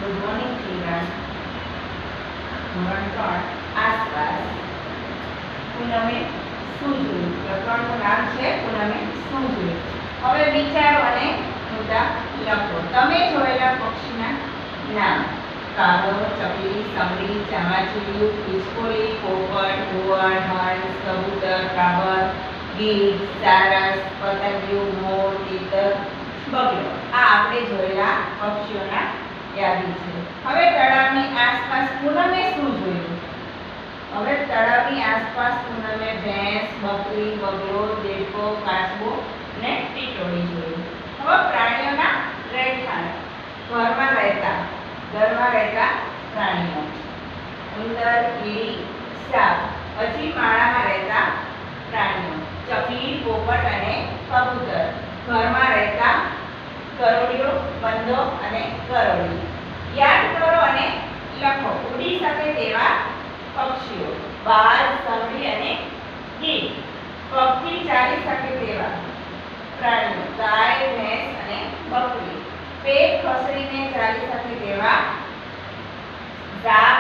Good morning children. ધોરણ 3 આસપાસ પૂનમે શું જોયું? પ્રકરણનું નામ છે પૂનમે શું જોયું. હવે વિચારો અને મુદ્દા લખો. તમે જોયેલા પક્ષીના નામ: કાગડો, ચકલી, સમડી, ચામાચીડિયું, ખિસકોલી, પોપટ, ઘુવડ, હંસ, કબૂતર, કાબર, ગીધ, સારસ, પતંગિયું, મોર, તીતર, બગલો. આ આપણે જોયેલા પક્ષીઓના યાદી છે. હવે તળાવની આસપાસ પૂનમે શું જોયું? હવે તળાવની આસપાસ પૂનમે ભેંસ, બકરી, બગલો, દેડકો, કાચબો અને ટીટોળી જોયું. હવે પ્રાણીઓના રહેઠાણ: ઘરમાં રહેતા પ્રાણીઓ: ઉંદર, કીડી, સાપ. પછી માળામાં રહેતા પ્રાણીઓ: ચકલી, પોપટ અને કબૂતર. ઘરમાં રહેતા ગરોળીઓ, બંધો અને ગરોળી. યાદ કરો અને લખો. ઉડી શકે તેવા પક્ષીઓ: બાજ, સમડી અને ગીધ. પગથી ચાલી શકે તેવા પ્રાણીઓ: ગાય, ભેંસ અને બકરી. પેટ ખસેડીને ચાલી શકે તેવા સાપ,